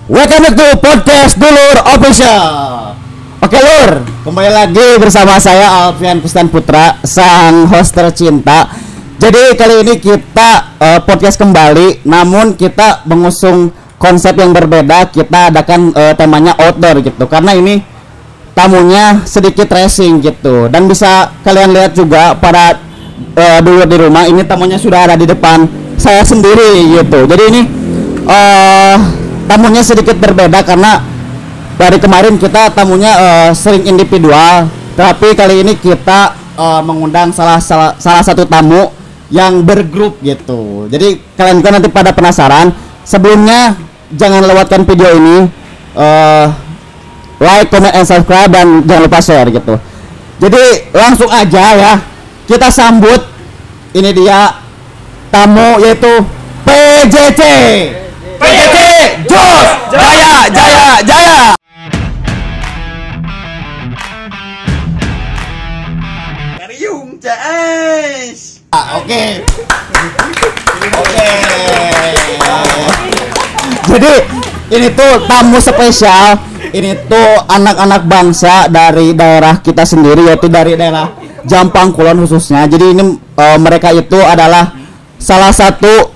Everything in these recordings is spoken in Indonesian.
Welcome back to podcast Dulur Official. Oke Lur, kembali lagi bersama saya Alfian Kustan Putra, sang host tercinta. Jadi kali ini kita podcast kembali, namun kita mengusung konsep yang berbeda. Kita adakan temanya outdoor gitu, karena ini tamunya sedikit racing gitu. Dan bisa kalian lihat juga para dulur di rumah, ini tamunya sudah ada di depan saya sendiri gitu. Jadi ini tamunya sedikit berbeda karena dari kemarin kita tamunya sering individual, tapi kali ini kita mengundang salah satu tamu yang bergrup gitu. Jadi kalian kan nanti pada penasaran. Sebelumnya jangan lewatkan video ini, like, comment, and subscribe, dan jangan lupa share gitu. Jadi langsung aja ya, kita sambut ini dia tamu, yaitu PJC. PJC Jos Jaya Jaya Jaya. Kariung Cais. Oke. Jadi ini tuh tamu spesial. Ini tuh anak-anak bangsa dari daerah kita sendiri, yaitu dari daerah Jampang Kulon khususnya. Jadi ini mereka itu adalah salah satu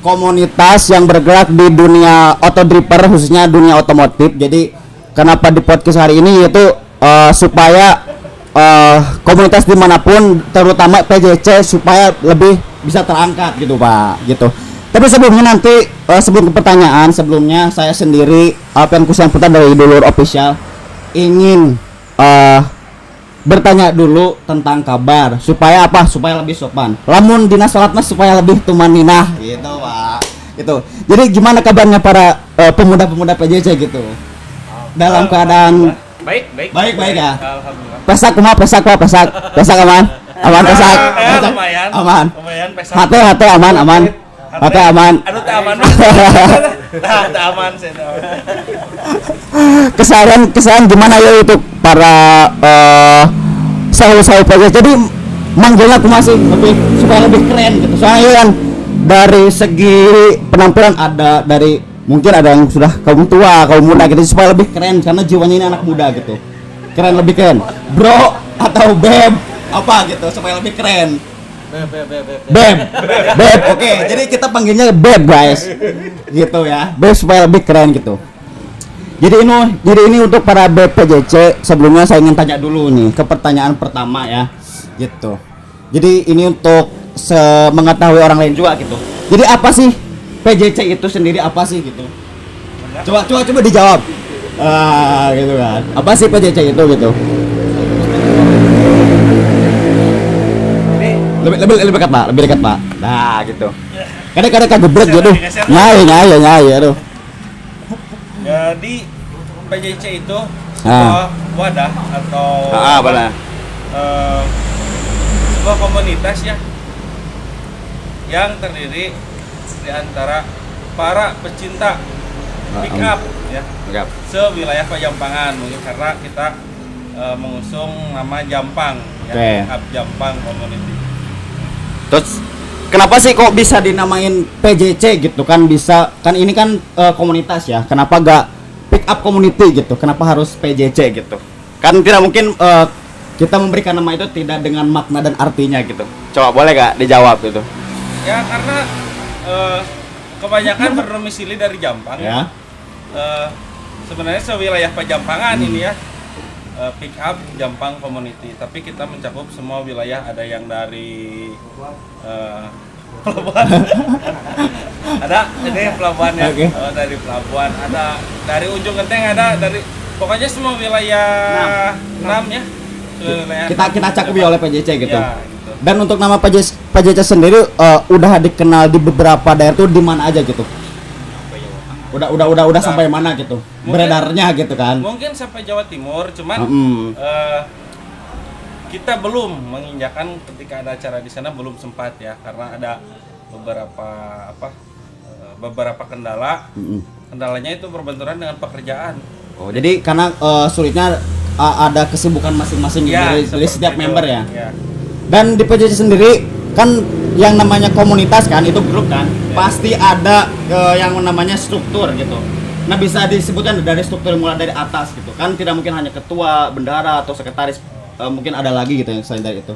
komunitas yang bergerak di dunia autodriver, khususnya dunia otomotif. Jadi kenapa di podcast hari ini, yaitu supaya komunitas dimanapun, terutama PJC, supaya lebih bisa terangkat gitu Pak gitu. Tapi sebelumnya nanti sebelum ke pertanyaan, sebelumnya saya sendiri Alfian Kustan Putra dari Dulur Official ingin bertanya dulu tentang kabar, supaya apa? Supaya lebih sopan. Lamun dina salat mas supaya lebih tumaninah gitu Pak. Gitu. Jadi gimana kabarnya para pemuda-pemuda PJC gitu? Dalam keadaan Baik ya. Alhamdulillah. Pesak aman. Aman pesak. Lumayan. Aman. Lumayan pesak. Hati aman. Hati aman. Anu teh aman. Teh aman sih. Kesan gimana ya untuk para sahabat PJC? Jadi manggilnya aku masih lebih supaya lebih keren gitu. Soalnya kan dari segi penampilan ada, dari mungkin ada yang sudah kaum tua, kaum muda gitu, supaya lebih keren karena jiwanya ini anak muda gitu. Lebih keren. Bro atau beb apa gitu supaya lebih keren. Beb. Oke. Jadi kita panggilnya Beb guys. Gitu ya. Beb supaya lebih keren gitu. Jadi ini untuk para Beb PJC, sebelumnya saya ingin tanya dulu nih ke pertanyaan pertama ya. Gitu. Jadi ini untuk mengetahui orang lain juga gitu. Jadi apa sih PJC itu sendiri, apa sih gitu? Coba dijawab. Gitu kan. Apa sih PJC itu gitu? Lebih dekat Pak. Nah, gitu. Kadang-kadang kagebrek gitu. Nyai aduh. Jadi PJC itu sebuah wadah atau benar. Sebuah komunitas ya yang terdiri di antara para pecinta pick up ya. Sewilayah Pajampangan, mungkin karena kita mengusung nama Jampang ya. Pick up Jampang Community. Terus kenapa sih kok bisa dinamain PJC gitu kan? Bisa kan, ini kan komunitas ya. Kenapa gak pick up community gitu? Kenapa harus PJC gitu? Kan tidak mungkin kita memberikan nama itu tidak dengan makna dan artinya gitu. Coba boleh gak dijawab gitu? Ya karena kebanyakan berdomisili dari Jampang ya. Sebenarnya sewilayah Pajampangan ini ya, pick up Jampang Community, tapi kita mencakup semua wilayah. Ada yang dari pelabuhan, ada ini pelabuhan ya. Okay. Dari pelabuhan, ada dari ujung genteng, ada dari pokoknya semua wilayah 6 ya. Kita cakupi oleh PJC gitu. Ya, gitu. Dan untuk nama PJC sendiri udah dikenal di beberapa daerah tuh di mana aja gitu? Udah sampai mana gitu? Mungkin, beredarnya gitu kan? Mungkin sampai Jawa Timur, cuman kita belum menginjakan ketika ada acara di sana, belum sempat ya, karena ada beberapa kendala. Kendalanya itu berbenturan dengan pekerjaan. Oh, jadi karena sulitnya ada kesibukan masing-masing ya, dari setiap member ya. Dan di PJC sendiri kan yang namanya komunitas kan, itu grup kan, pasti ada yang namanya struktur gitu. Nah, bisa disebutkan dari struktur mulai dari atas gitu kan, tidak mungkin hanya ketua, bendahara atau sekretaris, mungkin ada lagi gitu yang selain dari itu.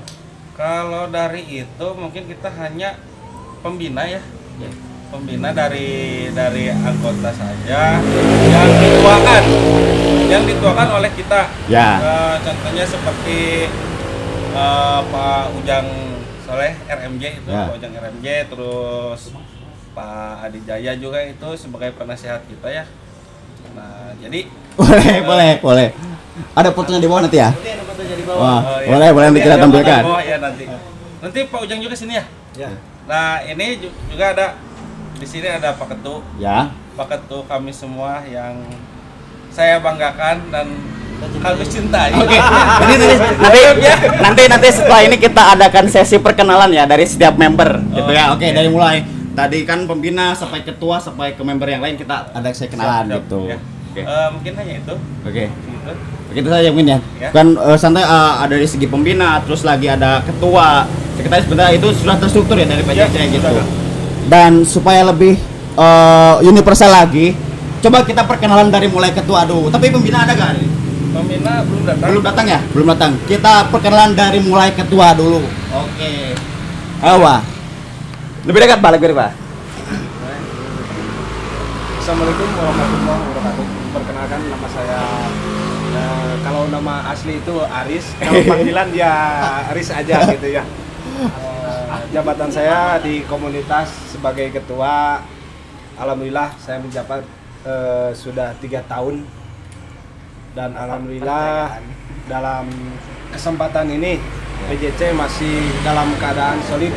Kalau dari itu mungkin kita hanya pembina ya. Pembina dari anggota saja yang dituakan oleh kita. Ya. Contohnya seperti Pak Ujang Soleh RMJ itu, Ya. Pak Ujang RMJ, terus Pak Adi Jaya juga itu sebagai penasehat kita ya. Nah, jadi boleh. Ada fotonya di bawah nanti ya. Wah, iya. boleh nanti kita tampilkan. Oh ya nanti Pak Ujang juga sini ya. Ya. Nah, ini juga ada di sini ada Pak Ketu. Ya. Pak Ketu kami semua yang saya banggakan dan kami cintai. Oke. Nanti setelah ini kita adakan sesi perkenalan ya dari setiap member gitu ya. Oke, dari mulai tadi kan pembina sampai ketua sampai ke member yang lain kita ada sesi kenalan Siap, gitu. ya. Oke. Mungkin hanya itu. Oke. Gitu. Begitu saja mungkin ya. Ya. Kan santai ada dari segi pembina, terus lagi ada ketua, sekretaris bendahara itu sudah terstruktur ya dari PJC Ya, gitu. sudah. Dan supaya lebih universal lagi, coba kita perkenalan dari mulai ketua dulu. Tapi pembina ada gak? Pembina belum datang. Belum datang ya? Belum datang. Kita perkenalan dari mulai ketua dulu. Oke. Awa. Lebih dekat balik dari Pak. Assalamualaikum warahmatullahi wabarakatuh. Perkenalkan nama saya, kalau nama asli itu Aris, kalau panggilan dia Aris aja gitu ya. Jabatan saya di komunitas sebagai ketua, alhamdulillah saya menjabat sudah 3 tahun, dan alhamdulillah dalam kesempatan ini PJC masih dalam keadaan solid,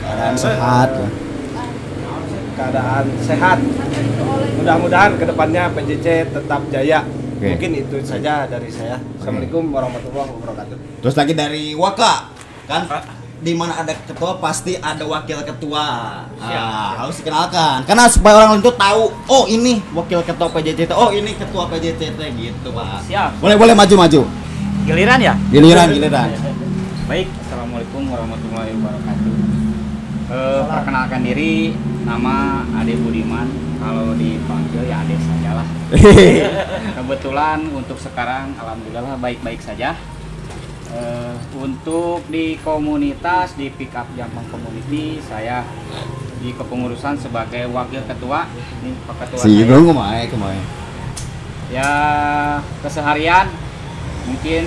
Keadaan sehat. keadaan sehat. Mudah-mudahan kedepannya PJC tetap jaya. Oke. Mungkin itu saja dari saya. Assalamualaikum warahmatullahi wabarakatuh. Terus lagi dari Waka. Kan Pak. di mana ada ketua pasti ada wakil ketua. Harus dikenalkan. Karena supaya orang lain itu tahu, oh ini wakil ketua PJCT, oh ini ketua PJCT gitu, Pak. Siap. Boleh maju. Giliran ya? Giliran. Baik, assalamualaikum warahmatullahi wabarakatuh. Perkenalkan diri, nama Ade Budiman. Kalau dipanggil ya Ade sajalah. Kebetulan untuk sekarang alhamdulillah baik-baik saja. Untuk di komunitas di Pick Up Jampang Community, saya di kepengurusan sebagai wakil ketua. Ini Pak Ketua saya. Kemai. Ya, keseharian mungkin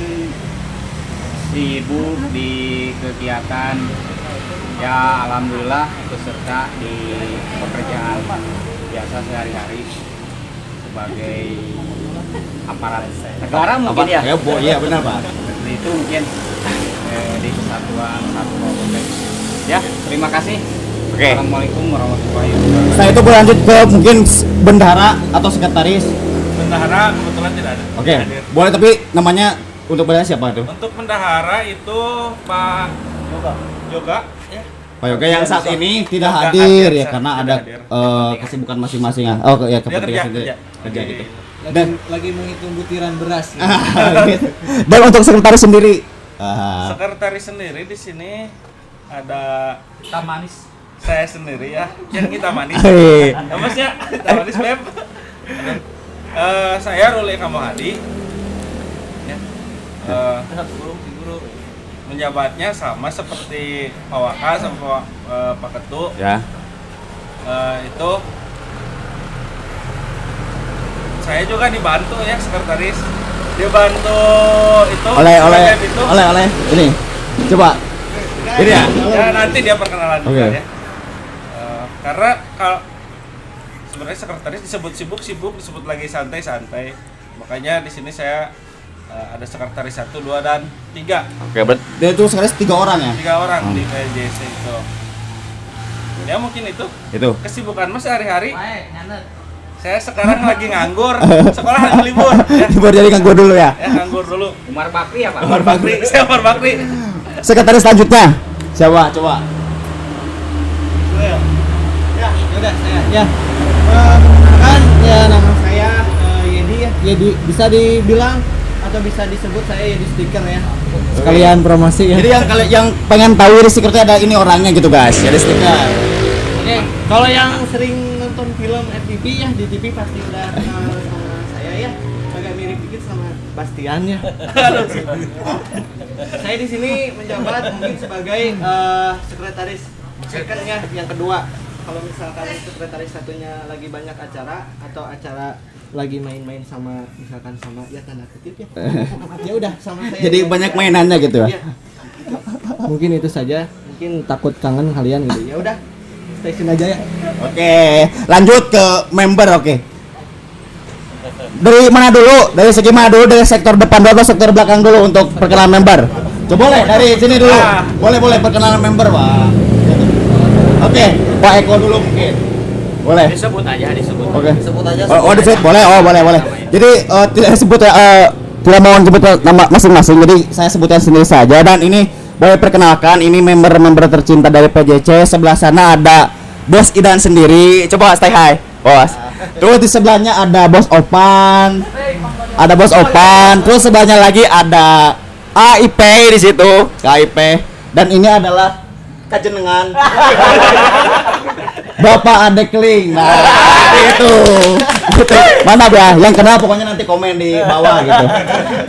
sibuk di kegiatan, ya alhamdulillah ikut serta di pekerjaan biasa sehari-hari sebagai aparat negara mungkin ya. Iya benar, Pak. Seperti itu mungkin di kesatuan satu Kabupaten. Ya, terima kasih. Oke. Assalamualaikum warahmatullahi wabarakatuh. Saya itu berlanjut ke mungkin bendahara atau sekretaris. Bendahara kebetulan tidak ada. Oke. Tidak hadir. Boleh, tapi namanya untuk bendahara siapa itu? Untuk bendahara itu Pak Yoga ya. Pak Yoga yang saat ini tidak Yoga hadir ya saat karena tidak ada hadir. kesibukan masing-masing ya. Oh ya, Dia kepentingan sendiri. kerja. Kerja gitu. Lagi menghitung butiran beras. Dan untuk sekretaris sendiri. Sekretaris sendiri di sini ada Kita manis. saya sendiri ya, yang kita manis. Hei. Masnya kita manis Beb. Saya Ruli Kamohadi. Ya. Menjabatnya sama seperti Pak Waka sama Pak Ketu. Ya. Itu saya juga dibantu ya sekretaris. Dibantu itu sebagai itu. oleh ini. Coba. Ini ya. Ya nanti dia perkenalan juga Oke. ya. Karena kalau sebenarnya sekretaris disebut sibuk, disebut lagi santai. Makanya di sini saya ada sekretaris 1, 2, dan 3. Oke, berarti itu sekretaris 3 orang ya? 3 orang di PJC itu. Ya mungkin itu Itu. kesibukan Mas sehari-hari. Saya sekarang lagi nganggur, sekolah lagi libur ya. Baru jadi nganggur dulu ya. Ya nganggur dulu. Umar Bakri ya Pak? Umar Bakri, saya Umar Bakri. Sekretaris selanjutnya siapa? Coba. Ya, udah saya. Ya. Kan ya nama saya Yedi ya. Yedi bisa dibilang atau bisa disebut saya Yedi Stiker ya. Sekalian promosi ya. Jadi yang pengen tahu ini stikernya ada ini orangnya gitu guys. Jadi stiker. Oke, kalau yang sering nonton film FTV TV ya, di TV pasti udah kenal sama saya ya. Agak mirip dikit sama Bastian ya. Saya di sini menjabat mungkin sebagai sekretaris second ya, yang kedua. Kalau misalkan sekretaris satunya lagi banyak acara atau acara lagi main-main sama misalkan sama ya tanda kutip ya. Ya udah sama saya. Jadi banyak mainannya gitu ya. Iya. Mungkin itu saja. Mungkin takut kangen kalian gitu. Ya udah. Stay tune aja ya. Oke, lanjut ke member. Oke. Dari mana dulu? Dari segi mana dulu? Dari sektor depan dulu atau sektor belakang dulu untuk perkenalan member? Coba boleh dari sini dulu. Boleh perkenalan member, Pak. Oke, Pak Eko dulu mungkin. Boleh. Disebut aja, disebut. Oke. Disebut aja. Oh, disebut boleh. Oh, boleh. Jadi tidak disebut tidak mau menyebut nama masing-masing. Jadi saya sebutkan sendiri saja dan ini boleh perkenalkan ini member-member tercinta dari PJC. Sebelah sana ada Bos Idan sendiri. Coba stay high, Bos. Terus di sebelahnya ada Bos Opan. Ada Bos Opan. Terus sebelahnya lagi ada AIP di situ, KIP. Dan ini adalah kajenengan Bapak Adekling. Nah, itu. Gitu. Mana ya? Yang kenal pokoknya nanti komen di bawah gitu.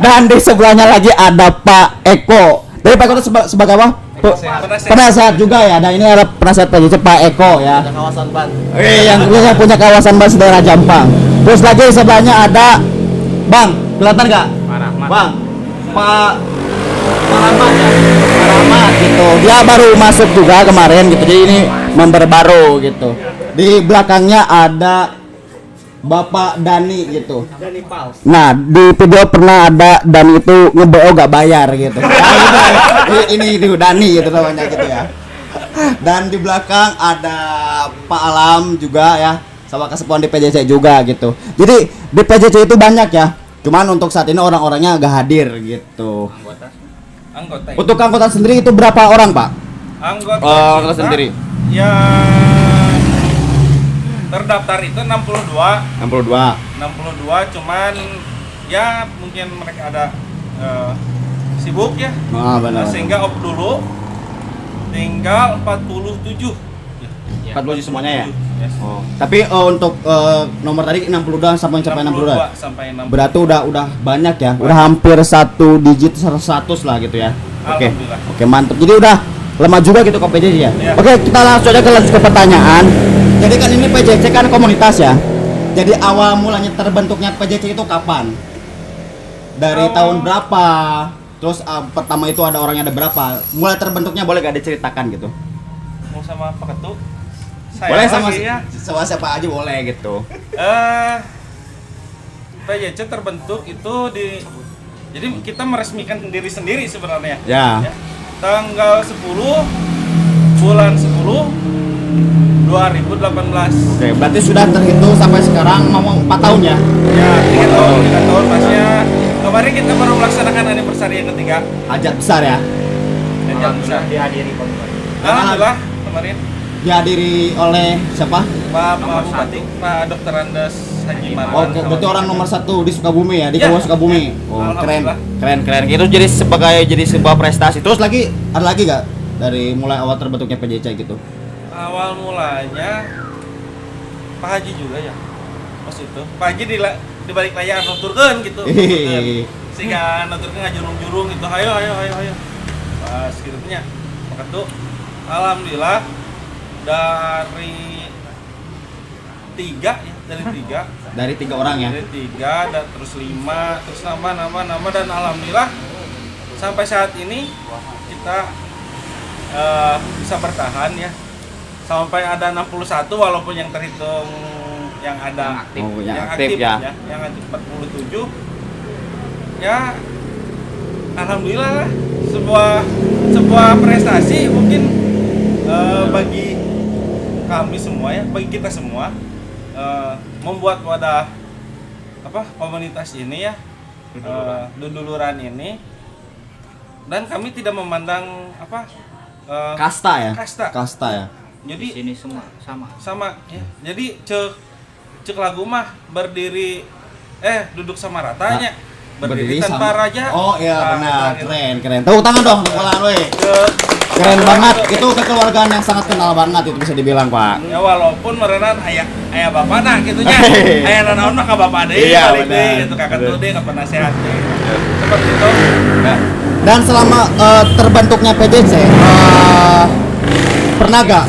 Dan di sebelahnya lagi ada Pak Eko. Dari Pak Eko itu sebagai apa? Penasehat juga ya. Dan ini adalah penasehat PJC Pak Eko ya. Kawasan ban. Yang punya kawasan ban daerah Jampang. Terus lagi di sebelahnya ada Bang, kelihatan nggak? Bang, Pak Rahmat ya. Pak Rahmat gitu. Dia baru masuk juga kemarin gitu. Jadi ini member baru gitu. Di belakangnya ada Bapak Dani gitu. Dani Pals. Nah, di video pernah ada Dani itu nge-BO gak bayar gitu. Nah, ini Dani gitu namanya gitu ya. Dan di belakang ada Pak Alam juga ya, sama kesepuan di PJC juga gitu. Jadi di PJC itu banyak ya. Cuman untuk saat ini orang-orangnya agak hadir gitu. Anggota. Untuk anggota sendiri itu berapa orang, Pak? Anggota Anggota sendiri. Yang terdaftar itu 62. 62. Cuman ya mungkin mereka ada sibuk ya. Benar. Sehingga off dulu. Tinggal 47. 47 semuanya ya? Yes. Oh. Tapi untuk nomor tadi 62 sampai 62. Sampai 60. Berarti udah banyak ya. Udah hampir 1 digit 100 lah gitu ya. Oke. Alhamdulillah. Oke, mantap. Jadi udah lama juga gitu ke PJC ya. Iya. Oke, kita langsung aja ke pertanyaan. Jadi kan ini PJC kan komunitas ya. Jadi awal mulanya terbentuknya PJC itu kapan? Dari tahun berapa? Terus pertama itu ada orangnya ada berapa? Mulai terbentuknya boleh gak diceritakan gitu? Mau sama Pak Ketu? Saya Boleh sama lagi ya. sama siapa aja boleh gitu. PJC terbentuk itu jadi kita meresmikan diri sendiri sebenarnya. Ya. Tanggal 10 bulan 10 2018. Oke, berarti sudah terhitung sampai sekarang mau 4 tahun ya? Ya, 3 tahun pasnya. Kemarin kita baru melaksanakan anniversary yang ketiga. Hajat besar ya? Hajat besar. Dihadiri pemerintah. Alhamdulillah kemarin Dihadiri oleh siapa? Pak Bupati, Pak Dr. Andes Haji Marwan. Oh, berarti orang nomor 1 di Sukabumi ya, di Ya. Kabupaten Sukabumi. Oh, keren, Alhamdulillah. keren. Itu jadi sebuah prestasi. Terus lagi ada lagi gak dari mulai awal terbentuknya PJC gitu? Awal mulanya Pak Haji juga ya. Pas itu Pak Haji di balik layar nuturkeun gitu. Hehehe. Sehingga nuturkeun ngajurung-jurung gitu. Ayo. Pas gitu nya. Maka tuh alhamdulillah dari 3 ya, Dari 3 orang ya? Dari 3 dan terus 5, terus nambah dan alhamdulillah sampai saat ini kita bisa bertahan ya. Sampai ada 61 walaupun yang terhitung yang ada aktif. Oh, yang aktif ya. Yang aktif 47. Ya alhamdulillah lah, sebuah prestasi mungkin bagi kami semua ya, bagi kita semua membuat wadah komunitas ini ya, duduluran ini, dan kami tidak memandang Kasta ya? Kasta. Kasta ya? Jadi Di sini semua sama. ya. Jadi cek lagu mah duduk sama ratanya, berdiri tanpa sama. raja. Oh iya Nah, benar, gitu. keren. Tepuk tangan dong, tepuk tangan weh. Keren banget. Itu kekeluargaan yang sangat kenal banget itu bisa dibilang, Pak. Ya walaupun merenang ayah bapak nah gitunya. Ayah nanaon mah ka bapak deui Iya, balik benar. deui gitu kakak tuh deui ka penasehat deui. Seperti itu. Dan selama terbentuknya PJC, pernah gak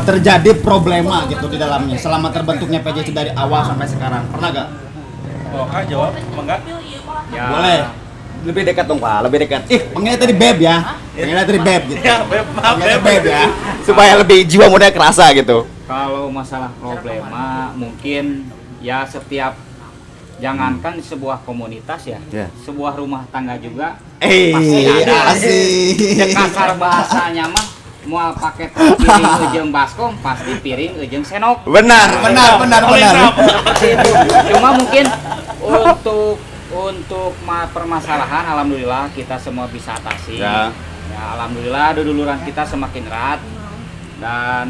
terjadi problema gitu di dalamnya selama terbentuknya PJC dari awal sampai sekarang? Pernah gak? Oh, Kak jawab, enggak? Ya, Boleh. Lebih dekat dong, Pak. Lebih dekat. Panggilnya tadi Beb ya. Panggilnya tadi Beb gitu. Ya, Beb, maaf Panggilnya Beb. Beb ya. Supaya lebih jiwa muda kerasa gitu. kalau masalah problema mungkin ya setiap jangankan sebuah komunitas ya, Ya. sebuah rumah tangga juga Pasti ada. Asik. ya kasar bahasanya mah mau pakai piring ujung baskom pasti piring ujung senok. Benar. Seperti itu. Cuma mungkin untuk permasalahan alhamdulillah kita semua bisa atasi. Ya. Ya, alhamdulillah duduluran kita semakin erat dan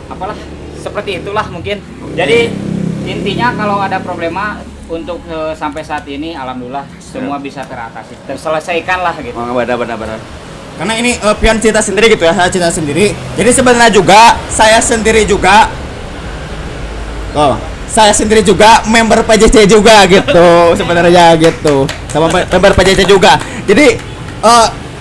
apalah seperti itulah mungkin. Jadi intinya kalau ada problema untuk sampai saat ini alhamdulillah semua bisa teratasi, terselesaikan lah gitu. Benar. Karena ini pian cerita sendiri gitu ya, saya cerita sendiri. Jadi sebenarnya juga saya sendiri juga member PJC juga gitu sebenarnya gitu. Sama member PJC juga. Jadi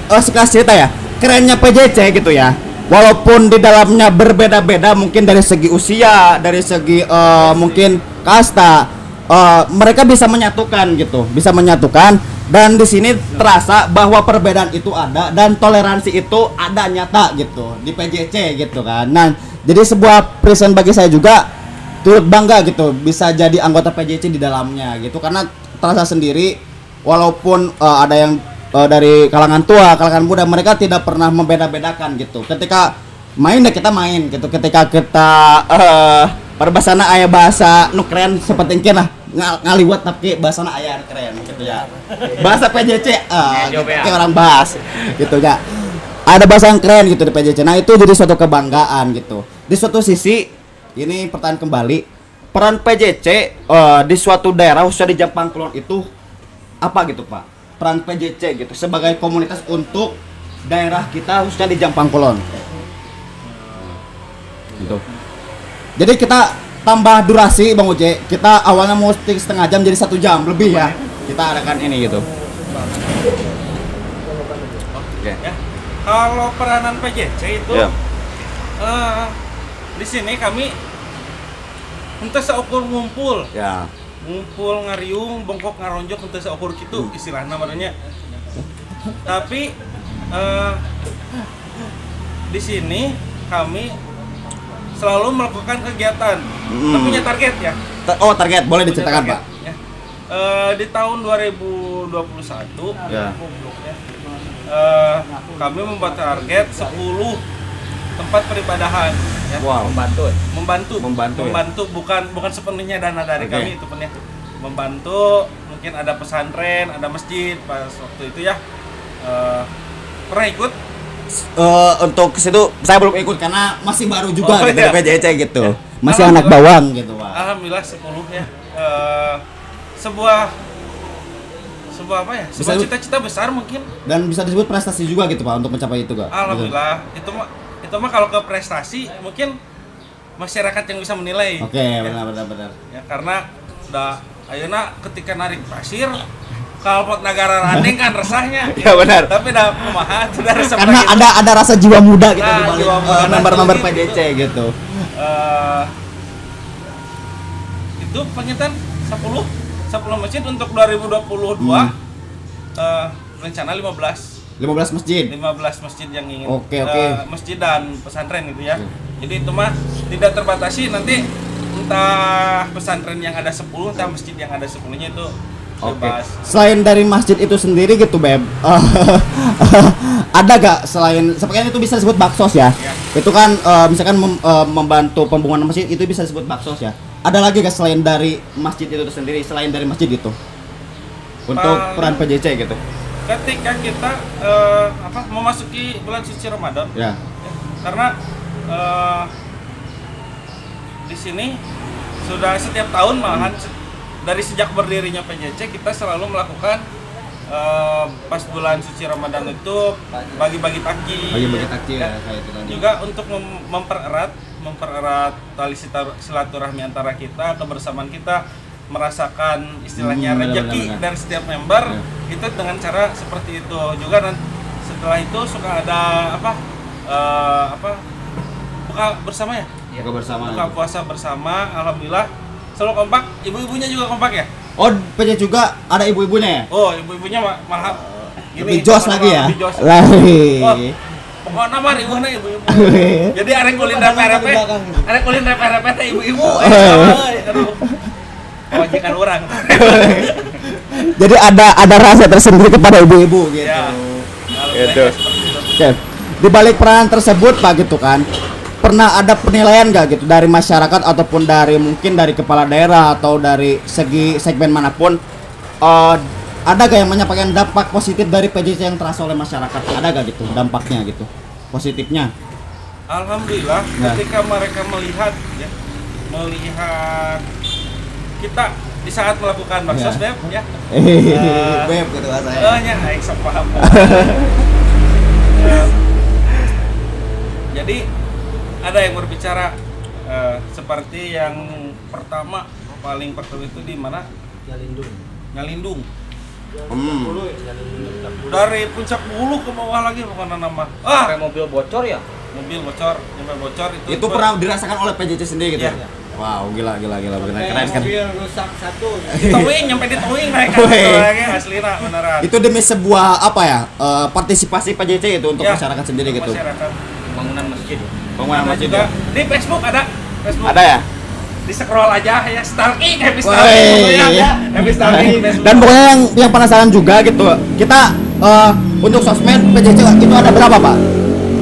sekelas cerita ya, kerennya PJC gitu ya. Walaupun di dalamnya berbeda-beda mungkin dari segi usia, dari segi mungkin kasta, mereka bisa menyatukan gitu, bisa menyatukan. Dan di sini terasa bahwa perbedaan itu ada dan toleransi itu ada nyata gitu di PJC gitu kan. Nah, jadi sebuah present bagi saya juga turut bangga gitu bisa jadi anggota PJC di dalamnya gitu karena terasa sendiri walaupun ada yang dari kalangan tua, kalangan muda, mereka tidak pernah membeda-bedakan gitu. Ketika main ya kita main gitu. Ketika kita perbasana aya bahasa nu keren seperti lah ngaliwat tapi bahasana aya keren gitu ya. Bahasa PJC gitu, kayak orang bahas gitu ya. Ada bahasa yang keren gitu di PJC. Nah, itu jadi suatu kebanggaan gitu. Di suatu sisi ini pertanyaan kembali, peran PJC di suatu daerah khususnya di Jampang Kulon itu apa gitu, Pak? Peran PJC gitu sebagai komunitas untuk daerah kita khususnya di Jampang Kulon. Gitu. Jadi kita tambah durasi Bang Uce, kita awalnya mau setengah jam jadi 1 jam lebih ya. Kita adakan ini gitu. Ya. Kalau peranan PJC itu Ya. Di sini kami untuk seukur ngumpul Ya. ngumpul ngariung bongkok ngaronjok untuk seukur gitu istilahnya namanya. Tapi di sini kami selalu melakukan kegiatan. Kita punya target ya. Target boleh diceritakan, Pak. Ya. Di tahun 2021 Ya. kami membuat target 10 tempat peribadahan ya. Wow. Membantu bukan sepenuhnya dana dari kami itu punya membantu. Mungkin ada pesantren, ada masjid pas waktu itu ya. Pernah ikut? Untuk ke situ saya belum ikut karena masih baru juga gitu iya. di PJC gitu. Ya. Masih anak bawang gitu, Pak. Alhamdulillah 10 ya. Sebuah apa ya? Sebuah cita-cita besar mungkin. Dan bisa disebut prestasi juga gitu, Pak, untuk mencapai itu, Kak. Alhamdulillah. Itu mah kalau ke prestasi mungkin masyarakat yang bisa menilai. Oke, benar. Ya, karena udah ayeuna ketika narik pasir kalpot negara raneng kan resahnya. Ya benar. Tapi udah kumaha sudah resep Karena lagi. ada rasa jiwa muda gitu Nah, di balik jiwa muda member-member gitu. PJC gitu. Itu pengintan 10 masjid untuk 2022. Rencana 15 masjid. 15 masjid yang ingin Oke. masjid dan pesantren gitu ya. Jadi itu mah tidak terbatasi, nanti entah pesantren yang ada 10 entah masjid yang ada 10-nya itu bebas. Selain dari masjid itu sendiri gitu, Beb. Ada gak selain sepertinya itu bisa disebut baksos ya? Itu kan misalkan membantu pembangunan masjid itu bisa disebut baksos ya. Ada lagi gak selain dari masjid itu sendiri, selain dari masjid itu? Untuk peran PJC gitu. Ketika kita memasuki bulan suci Ramadan. Ya. Karena di sini sudah setiap tahun malahan dari sejak berdirinya PJC kita selalu melakukan pas bulan suci Ramadan itu bagi-bagi takjil. Bagi-bagi takjil ya kayak itu tadi. Juga untuk mempererat tali silaturahmi antara kita, kebersamaan kita, merasakan istilahnya rezeki dari setiap member itu dengan cara seperti itu. Juga setelah itu suka ada buka bersama ya? Buka bersama. Buka puasa bersama, alhamdulillah selalu kompak. Ibu-ibunya juga kompak ya? Oh, PJ juga ada ibu-ibunya ya? Oh, ibu-ibunya malah lebih jos lagi ya? Lebih jos. Lagi. Oh, pokoknya mah ribuhna ibu-ibu. Jadi arek kulin repe-repe. Arek kulin repe-repe teh ibu-ibu. Aduh. Wajikan orang. Jadi ada rasa tersendiri kepada ibu-ibu gitu. Ya. Gitu. Oke. Di balik peran tersebut Pak gitu kan, pernah ada penilaian nggak gitu dari masyarakat ataupun dari mungkin dari kepala daerah atau dari segi segmen manapun, ada gak yang menyampaikan dampak positif dari PJJ yang terasa oleh masyarakat? Ada gak gitu dampaknya gitu positifnya? Alhamdulillah ketika mereka melihat kita di saat melakukan baksos beb ya. Beb gitu saya. Nya aing sok paham. Jadi ada yang berbicara seperti yang paling pertama itu di mana? Nyalindung. Dari puncak bulu ke bawah lagi bukan nama. Sampai mobil bocor ya? Mobil bocor, sampai bocor itu pernah dirasakan oleh PJJ sendiri gitu. Ya. Wow, gila keren kan. Mobil rusak satu. Nyampe di towing naik lagi aslina beneran. Itu demi sebuah partisipasi PJJ itu untuk masyarakat sendiri gitu. Masyarakat. Bangunan masjid. Bangunan masjid juga. ya. Di Facebook ada. Ada ya? Di scroll aja ya stalking, happy Woi. stalking ya. Happy stalking Facebook. Dan pokoknya yang penasaran juga gitu. Kita untuk sosmed PJJ itu ada berapa, Pak?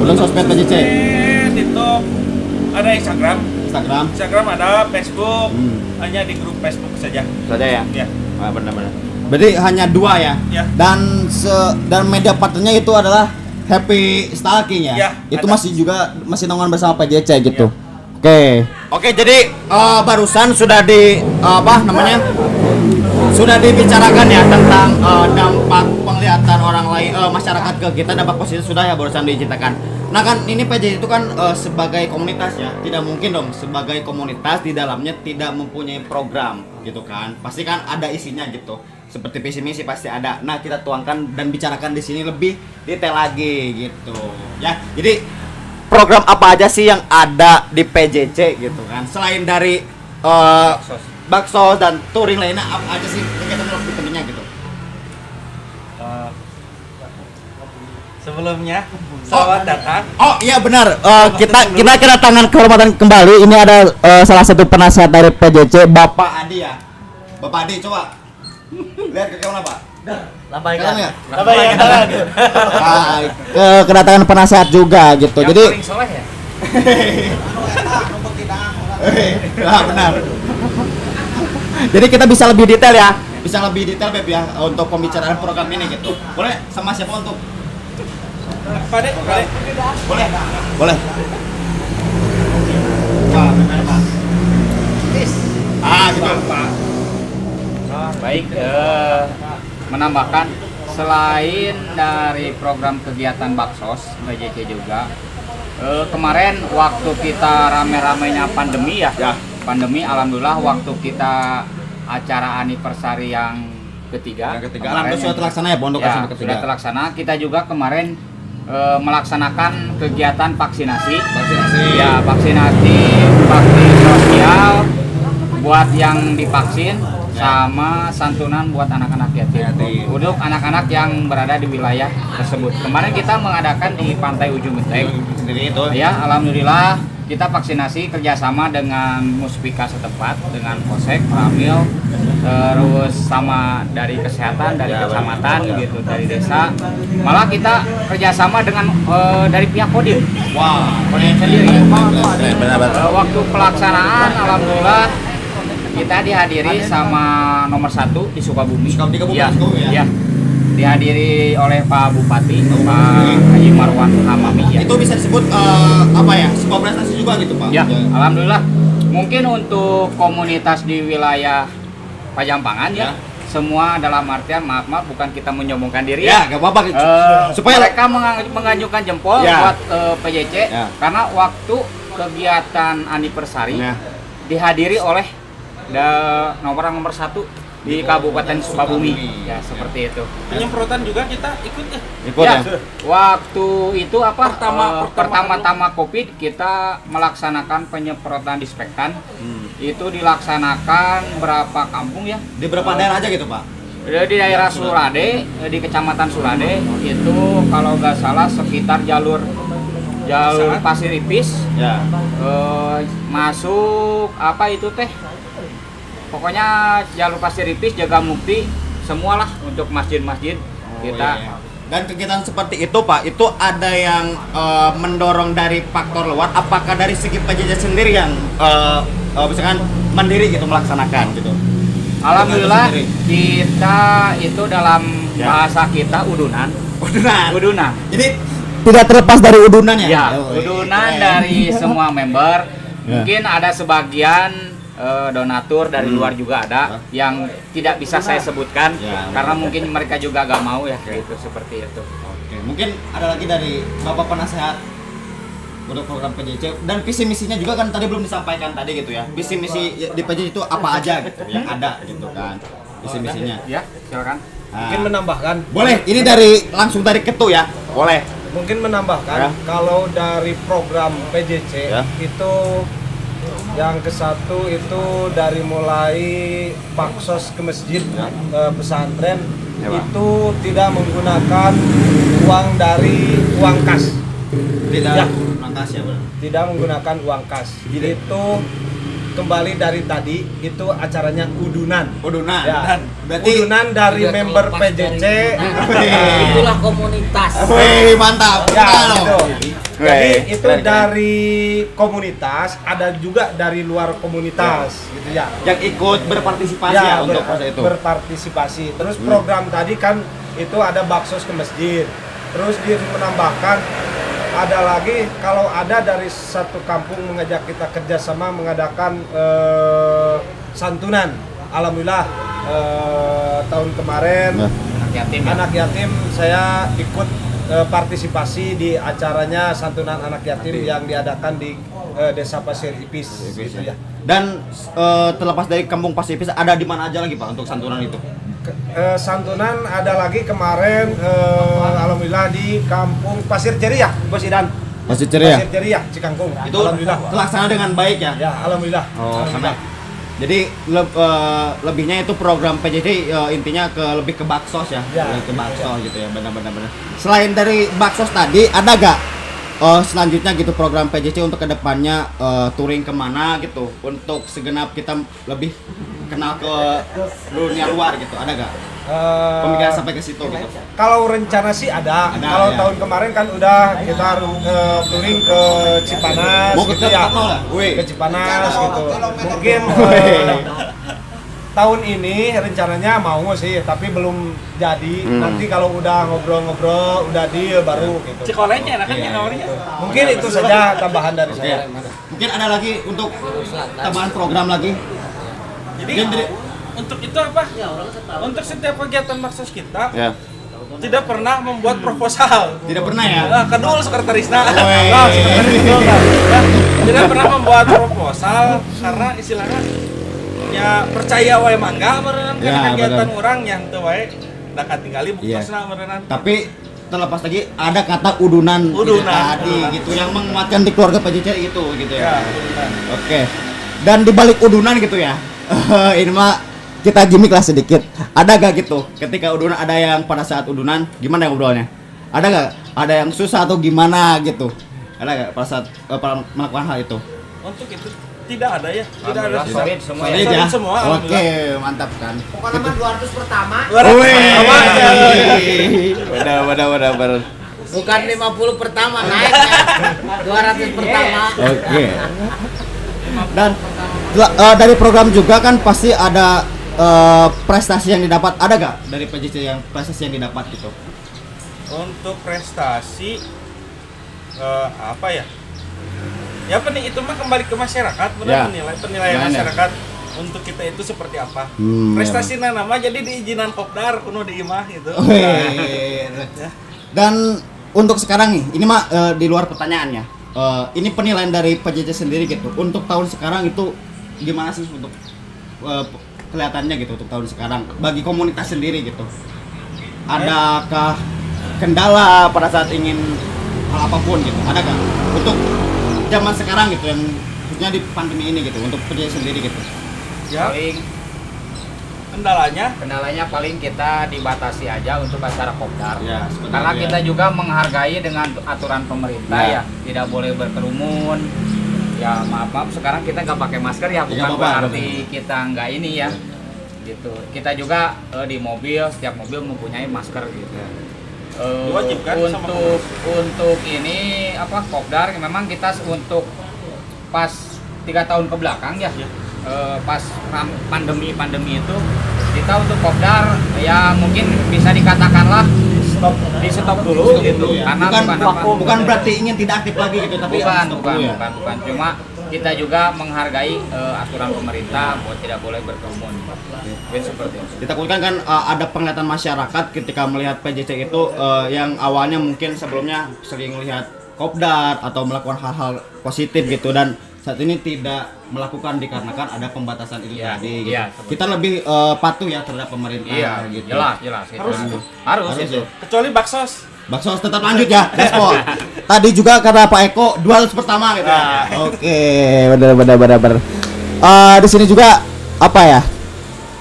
Untuk sosmed PJJ? Itu ada Instagram ada Facebook, hanya di grup Facebook saja ya? Ya. Benar-benar. Berarti hanya 2 ya? Ya. Dan media partnernya itu adalah Happy Stalking ya? Ya, Itu ada. masih nongkrong bersama PJJ gitu. Ya. Oke, jadi barusan sudah sudah dibicarakan ya tentang dampak penglihatan orang lain masyarakat ke kita, dampak positif sudah ya barusan diceritakan. Nah kan ini PJ itu kan sebagai komunitas ya, tidak mungkin dong sebagai komunitas di dalamnya tidak mempunyai program gitu kan, pasti kan ada isinya gitu, seperti visi misi pasti ada. Nah kita tuangkan dan bicarakan di sini lebih detail lagi gitu ya. Jadi program apa aja sih yang ada di PJJ gitu kan, selain dari bakso dan touring lainnya, apa aja sih kegiatan yang lebih pentingnya gitu? Sebelumnya selamat datang. Oh iya benar, kita kedatangan kehormatan kembali. Ini ada salah satu penasihat dari PJJ, Bapak Adi ya. Bapak Adi coba lihat ke kamera Pak. Lambaikan. Lambaikan. Kedatangan penasihat juga gitu. Yang Jadi paling soleh ya? benar. Jadi kita bisa lebih detail ya, Beb ya untuk pembicaraan program ini gitu. Boleh sama siapa untuk? Pade. Boleh. Wah, benar Pak. Gitu Pak. Baik, menambahkan selain dari program kegiatan Baksos PJJ juga, kemarin waktu kita rame-ramenya pandemi ya, pandemi, alhamdulillah waktu kita acara anniversary yang ketiga Alhamdulillah sudah terlaksana ya Pondok ya, sudah terlaksana. Kita juga kemarin melaksanakan kegiatan vaksinasi bakti sosial buat yang divaksin sama santunan buat anak-anak yatim untuk anak-anak yang berada di wilayah tersebut. Kemarin kita mengadakan di Pantai Ujung Genteng sendiri itu ya, alhamdulillah kita vaksinasi kerjasama dengan Muspika setempat, dengan Polsek, Ramil, terus sama dari kesehatan, dari kecamatan gitu, dari desa. Malah kita kerjasama dengan dari pihak Kodim. Wah, Sendiri. Waktu pelaksanaan, alhamdulillah kita dihadiri sama nomor 1 di Sukabumi. Ya. Dihadiri oleh Pak Bupati, Pak Haji Marwan Hamami ya. Itu bisa disebut sebuah prestasi juga gitu Pak? Ya, alhamdulillah. Mungkin untuk komunitas di wilayah Pajampangan ya, semua dalam artian maaf bukan kita menyombongkan diri Ya, nggak apa-apa. supaya mereka mengajukan jempol Ya. buat PJC Ya. karena waktu kegiatan anniversary Ya. dihadiri oleh nomor 1 di Kabupaten Sukabumi. Ya, seperti itu. Penyemprotan juga kita ikut ya. Ikut ya. Waktu itu pertama-tama Covid kita melaksanakan penyemprotan disinfektan. Itu dilaksanakan berapa kampung ya? Di berapa daerah aja gitu, Pak? Di daerah Surade, di Kecamatan Surade itu kalau nggak salah sekitar jalur Pasir Ipis. Ya. Masuk apa itu teh? Pokoknya jalur Pasir Ipis, Jagamukti, semualah untuk masjid-masjid kita. Iya. Dan kegiatan seperti itu, Pak, itu ada yang mendorong dari faktor luar, apakah dari segi PJJ sendiri yang misalkan mandiri gitu melaksanakan gitu? Alhamdulillah kita itu dalam bahasa kita udunan. Jadi tidak terlepas dari udunannya. Ya, udunan dari semua member. Mungkin ada sebagian donatur dari luar juga ada yang tidak bisa saya sebutkan karena mungkin mereka juga agak mau ya gitu seperti itu. Oke, mungkin ada lagi dari Bapak penasehat untuk program PJJ dan visi misinya juga kan tadi belum disampaikan tadi gitu ya. Visi misi di PJJ itu apa aja gitu yang ada gitu kan. Visi misinya. Ya, silakan. Mungkin menambahkan. Boleh, ini langsung dari Ketu ya. Boleh. Mungkin menambahkan kalau dari program PJJ itu yang ke-1 itu dari mulai baksos ke masjid pesantren itu tidak menggunakan uang kas. Tidak menggunakan uang kas. Itu kembali dari tadi itu acaranya udunan. Ya. Berarti udunan dari member PJJ. Itulah komunitas. Wih, mantap. Ya, gitu. Jadi itu dari komunitas, ada juga dari luar komunitas, gitu ya. Yang ikut berpartisipasi ya, untuk proses itu. Berpartisipasi. Terus program tadi kan itu ada baksos ke masjid. Terus dia menambahkan ada lagi kalau ada dari satu kampung mengajak kita kerjasama mengadakan santunan. Alhamdulillah tahun kemarin anak yatim saya ikut partisipasi di acaranya santunan anak yatim yang diadakan di Desa Pasir Ipis. Gitu ya. Dan terlepas dari Kampung Pasir Ipis ada di mana aja lagi Pak untuk santunan itu? Santunan ada lagi kemarin alhamdulillah di Kampung Pasir Ceria, Bos Idan. Pasir Ceria. Pasir Ceria, Cikangkung. Itu alhamdulillah terlaksana dengan baik ya? Ya, alhamdulillah. Alhamdulillah. Jadi lebihnya itu program PJJ intinya lebih ke baksos ya, lebih ke baksos gitu ya, benar-benar. Selain dari baksos tadi, ada gak selanjutnya gitu program PJJ untuk kedepannya touring kemana gitu, untuk segenap kita lebih kenal ke dunia luar gitu, ada gak? Pemikiran sampai ke situ gitu. Kalau rencana sih ada. Kalau tahun kemarin kan udah kita touring ke Cipanas. Mau ke gitu ya. Ke Cipanas gitu. Mungkin tahun ini rencananya mau sih, tapi belum jadi. Nanti kalau udah ngobrol-ngobrol, udah deal baru gitu. Cikolenya enakan nomornya. Mungkin itu saja tambahan dari saya. Mungkin ada lagi untuk tambahan program lagi. Jadi untuk itu apa? Untuk setiap kegiatan baksos kita tidak pernah membuat proposal. Tidak pernah ya? Kedul sekretarisnya. Tidak pernah membuat proposal karena istilahnya ya percaya wae mangga meureun kan kegiatan orang yang teu wae da katingali buktiosna meureun. Tapi terlepas lagi ada kata udunan tadi gitu yang menguatkan di keluarga PJJ itu gitu ya. Oke. Dan di balik udunan gitu ya. Ini mah kita gimmick lah sedikit. Ada gak gitu ketika udunan, ada yang pada saat udunan gimana ngobrolnya? Ada gak? Ada yang susah atau gimana gitu? Ada gak pada saat melakukan hal itu? Untuk itu tidak ada ya. Tidak ada Solid semua ya. Solid ya? Semua. Oke, mantap kan. Pokoknya mah 200 pertama. Wadah. Bukan 50 pertama naiknya. 200 pertama. Oke. Dan dari program juga kan pasti ada prestasi yang didapat. Ada gak dari PJJ yang prestasi yang didapat gitu? Untuk prestasi apa ya? Ya itu mah kembali ke masyarakat, penilaian masyarakat. untuk kita itu seperti apa. Hmm, Prestasinya nama jadi diizinan kopdar kuno di imah gitu. Dan untuk sekarang nih, ini mah di luar pertanyaannya. Ini penilaian dari PJJ sendiri gitu. Untuk tahun sekarang itu gimana sih untuk kelihatannya gitu untuk tahun sekarang bagi komunitas sendiri gitu? Adakah kendala pada saat ingin hal apapun gitu? Adakah untuk zaman sekarang gitu yang khususnya di pandemi ini gitu untuk PJJ sendiri gitu? Ya, Paling kendalanya paling kita dibatasi aja untuk acara kopdar. Ya, seperti Karena itu ya. kita juga menghargai dengan aturan pemerintah Ya. ya, tidak boleh berkerumun. Ya maaf sekarang kita nggak pakai masker ya, bukan nggak apa-apa, berarti kita nggak ini ya. Gitu. Kita juga di mobil, setiap mobil mempunyai masker gitu. Diwajibkan sama Untuk ini apa kopdar memang kita untuk pas 3 tahun ke belakang ya. Pas pandemi itu kita untuk kopdar ya mungkin bisa dikatakanlah di stop dulu gitu Ya. karena Bukan berarti ingin tidak aktif lagi gitu tapi ya, stop dulu ya. bukan cuma kita juga menghargai aturan pemerintah bahwa tidak boleh berkerumun. Seperti itu. Ditakutkan kan ada penglihatan masyarakat ketika melihat PJJ itu yang awalnya mungkin sebelumnya sering melihat kopdar atau melakukan hal-hal positif gitu dan saat ini tidak melakukan dikarenakan ada pembatasan itu Iya, tadi gitu. iya. Kita lebih patuh ya terhadap pemerintah gitu. jelas harus itu. ya. kecuali baksos. Bakso tetap lanjut ya, gaspol. Tadi juga kata Pak Eko 200 pertama gitu. Ya. Oke, benar. Di sini juga apa ya?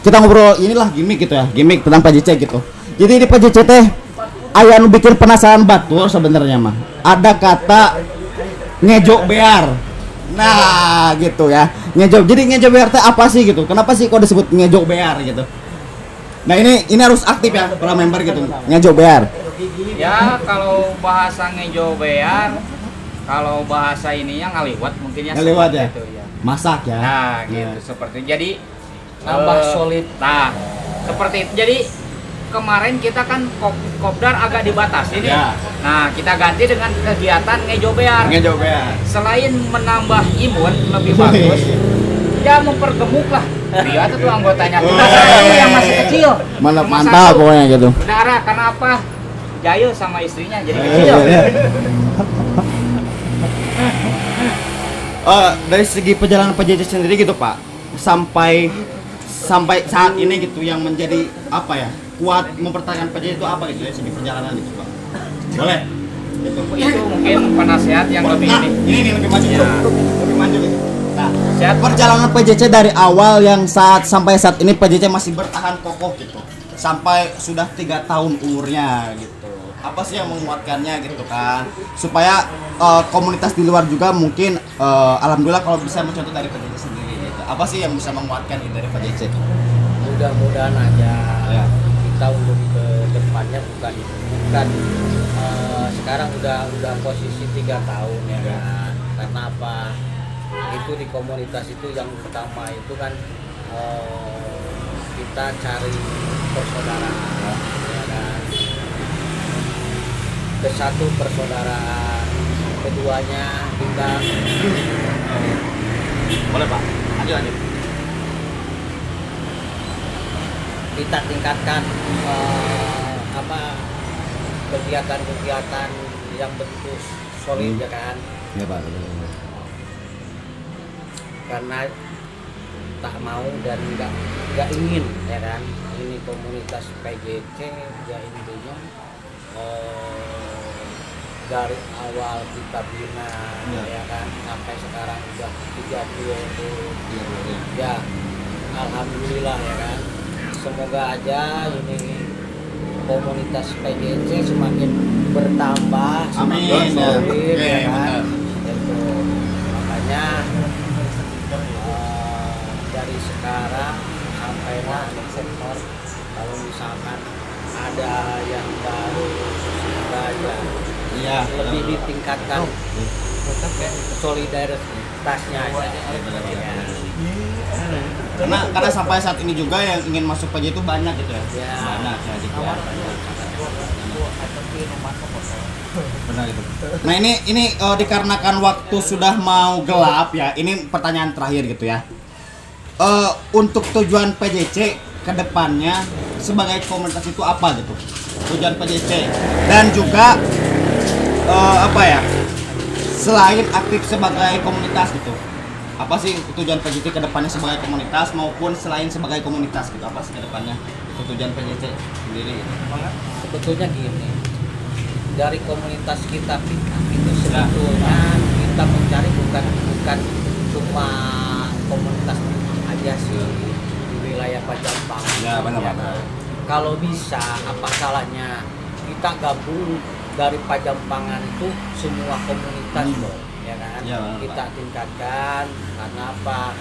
Kita ngobrol inilah gimmick gitu ya, gimmick tentang PJJ gitu. Jadi di PJJ teh aya nu bikin penasaran batur sebenarnya mah. Ada kata ngejok bear. Nah, gitu ya. Ngejok. Jadi ngejok bear teh apa sih gitu? Kenapa sih kok disebut ngejok bear gitu? Nah, ini harus aktif ya para member gitu. Ngejok bear. Ya kalau bahasa ngejo bear, kalau bahasa ininya ngaliwat mungkin ya. Ngaliwat ya? Itu, ya. Masak ya. Nah gitu seperti jadi Tambah solid. Nah seperti itu. Jadi kemarin kita kan kopdar agak dibatasi nih. Ya. Nah kita ganti dengan kegiatan ngejo bear. Ngejok bear. Selain menambah imun lebih bagus, ya mempergemuk lah. Dia tuh anggotanya. Kita satu yang masih kecil. Cuma Mantap satu. pokoknya gitu. Saudara, kenapa? Jayo sama istrinya jadi kecil. Dari segi perjalanan PJJ sendiri gitu Pak, sampai saat ini gitu yang menjadi apa ya kuat mempertahankan PJJ itu apa gitu ya segi perjalanan gitu Pak? Boleh? Gitu. Itu mungkin penasehat yang lebih Nah, ini. ini lebih maju, Ya. lebih maju gitu. Nah, Sehat. perjalanan PJJ dari awal yang sampai saat ini PJJ masih bertahan kokoh gitu, sampai sudah 3 tahun umurnya gitu. Apa sih yang menguatkannya gitu kan supaya komunitas di luar juga mungkin alhamdulillah kalau bisa mencontoh dari PJJ sendiri gitu. Apa sih yang bisa menguatkan gitu dari PJJ? Mudah-mudahan aja Ya. kita untuk ke depannya bukan sekarang udah posisi 3 tahun ya kan. Karena apa? Itu di komunitas itu yang utama itu kan kita cari persaudaraan ya kan. Kesatu persaudaraan, keduanya kita Boleh Pak, lanjut. kita tingkatkan kegiatan-kegiatan yang bentuk solid ya kan, Ya Pak. karena tak mau dan nggak ingin ya kan ini komunitas PJJ ya intinya dari awal kita bina ya kan sampai sekarang udah 30 itu ya alhamdulillah ya kan, semoga aja ini komunitas PJJ semakin bertambah, semakin Amin, ya. solid Oke, ya kan. benar. Itu makanya dari sekarang sampai nanti sektor kalau misalkan ada yang baru saja Iya. lebih ditingkatkan solidaritasnya aja. Ya. Karena sampai saat ini juga yang ingin masuk PJJ itu banyak gitu ya. Ya. Banyak ya gitu ya. Benar itu. Nah ini dikarenakan waktu sudah mau gelap ya. Ini pertanyaan terakhir gitu ya. untuk tujuan PJC ke depannya sebagai komunitas itu apa gitu? Tujuan PJC dan juga apa ya? Selain aktif sebagai komunitas gitu. Apa sih tujuan PJC ke depannya sebagai komunitas maupun selain sebagai komunitas gitu? Apa sih ke depannya itu tujuan PJC sendiri gitu? Sebetulnya gini, dari komunitas kita itu sebetulnya kita mencari bukan cuma komunitas aja sih di wilayah Pajampang. Ya benar. Kalau bisa apa salahnya kita gabung dari Pajampangan itu semua komunitas loh, ya kan? Ya, benar, kita tingkatkan karena apa?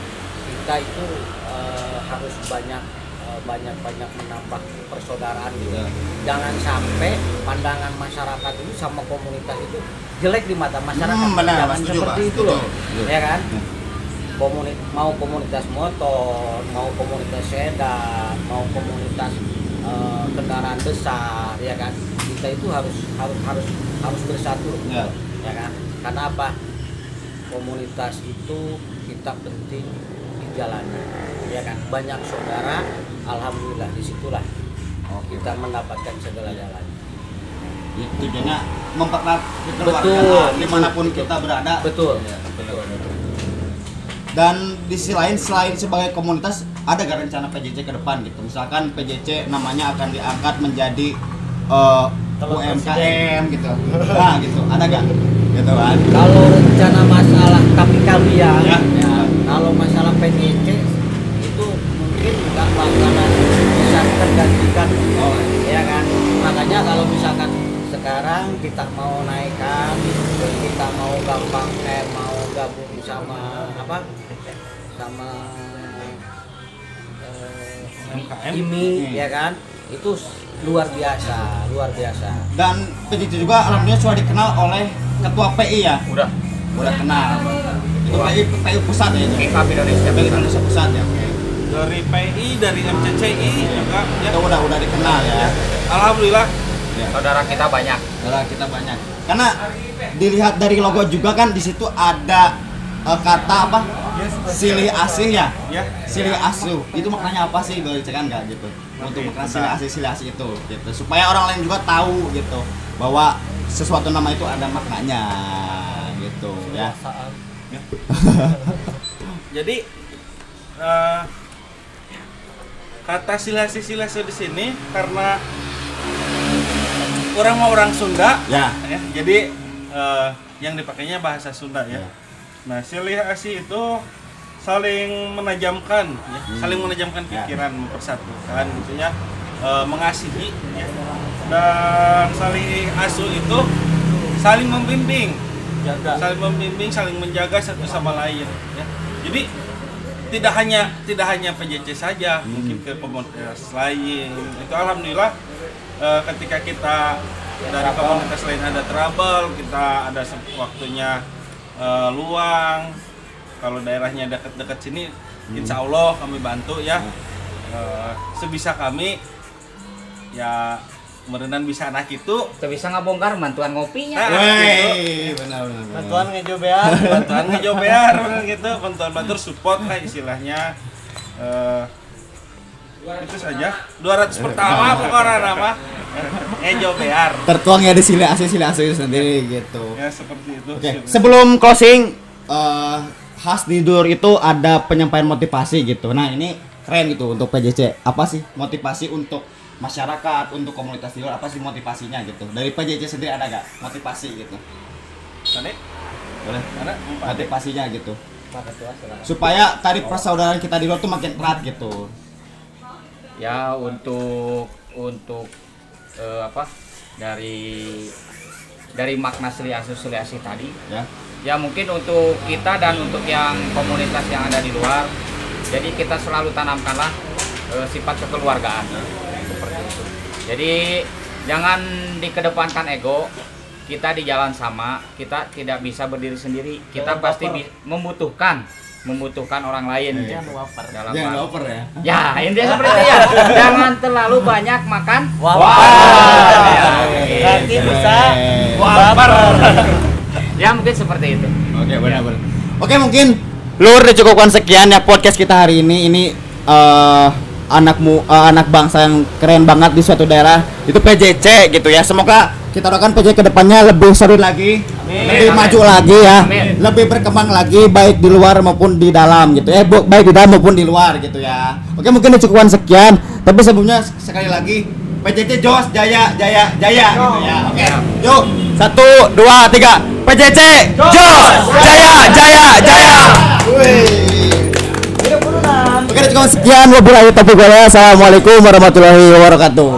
Kita itu harus banyak menambah persaudaraan gitu. Ya. Jangan sampai pandangan masyarakat itu sama komunitas itu jelek di mata masyarakat. Benar, Jangan setuju, seperti Pak. itu loh, Setuju. ya kan? Mau komunitas motor, mau komunitas sedan, mau komunitas kendaraan besar, ya kan? Kita itu harus bersatu, Ya. ya kan? Karena apa? Komunitas itu kita penting di jalanan, ya kan? Banyak saudara, alhamdulillah disitulah kita mendapatkan segala-galanya. Tujuannya mempererat Betul. kekeluargaan dimanapun kita berada. Betul. Ya, betul. Dan di sisi lain selain sebagai komunitas ada gak rencana PJC ke depan gitu? Misalkan PJC namanya akan diangkat menjadi UMKM gitu. Nah gitu, ada gak? Gitu kan. Kalau rencana masalah kami ya, Ya. kalau masalah PJC itu mungkin nggak bakalan bisa tergantikan, ya kan? Makanya kalau misalkan sekarang kita mau naikkan, kita mau mau gabung sama apa? Sama UMKM. ini, ya kan? Itu luar biasa. Dan PJC juga alhamdulillah sudah dikenal oleh ketua PI ya. Udah kenal. Itu PI pusat ya. Ikap Indonesia PI Indonesia pusat ya. Oke. Dari PI, dari MCCI juga ya. Itu udah dikenal ya. Alhamdulillah. saudara kita banyak. Saudara kita banyak. Karena dilihat dari logo juga kan di situ ada kata apa? Silih asih ya. Ya. Silih asuh. Itu maknanya apa sih? Boleh diceritakan nggak gitu? Untuk makna silih asih itu gitu. Supaya orang lain juga tahu gitu bahwa sesuatu nama itu ada maknanya gitu ya. Jadi kata silasi di sini karena orang Sunda Ya. jadi yang dipakainya bahasa Sunda ya. Nah, silih asih itu saling menajamkan ya, saling menajamkan pikiran, mempersatukan gitu ya, mengasihi ya. Dan saling asuh itu saling membimbing, saling menjaga satu sama lain ya. Jadi tidak hanya PJC saja, mungkin ke komunitas lain. Itu alhamdulillah ketika kita dari komunitas lain ada trouble, kita ada waktunya luang. Kalau daerahnya dekat-dekat sini, insya Allah kami bantu ya. Sebisa kami ya, merenang bisa anak itu. Kita bisa ngabongkar bantuan ngopinya. Woi, benar. Bantuan ngejobean. Bantuan ngejobear gitu, bantuan batur support lah istilahnya. Itu saja. 200 pertama pokoknya nama ngejobear. Tertuang ya di silih asih itu sendiri gitu. Ya seperti itu. Oke, sebelum closing, khas di Dur itu ada penyampaian motivasi gitu. Nah ini keren gitu untuk PJC. Apa sih motivasi untuk masyarakat, untuk komunitas di luar? Apa sih motivasinya gitu? Dari PJC sendiri ada gak motivasi gitu? Tadi Boleh? ada Motivasinya gitu. Supaya tadi persaudaraan kita di luar tuh makin erat gitu. Ya untuk apa dari makna silih asih tadi Ya. ya mungkin untuk kita dan untuk yang komunitas yang ada di luar, jadi kita selalu tanamkanlah sifat kekeluargaan seperti itu. Jadi jangan dikedepankan ego. Kita di jalan sama, kita tidak bisa berdiri sendiri. Kita pasti membutuhkan orang lain. Dalam Jangan hal- over ya. Ya, intinya seperti itu ya. Jangan terlalu banyak makan Berarti bisa Waper. Ya mungkin seperti itu. Oke, benar. Oke, mungkin Lur, dicukupkan sekian ya podcast kita hari ini. Ini anak bangsa yang keren banget di suatu daerah. Itu PJC gitu ya. Semoga kita doakan PJC kedepannya lebih solid lagi, lebih maju lagi ya, lebih berkembang lagi baik di luar maupun di dalam gitu ya. Baik di dalam maupun di luar gitu ya. Oke, mungkin dicukupkan sekian. Tapi sebelumnya sekali lagi PJC Jos Jaya Jaya Jaya gitu ya. Oke. Yuk, 1 2 3. PJC Jos Jaya Jaya Jaya. Oke, cukup sekian. Wabillahi taufiq wal hidayah. Assalamualaikum warahmatullahi wabarakatuh.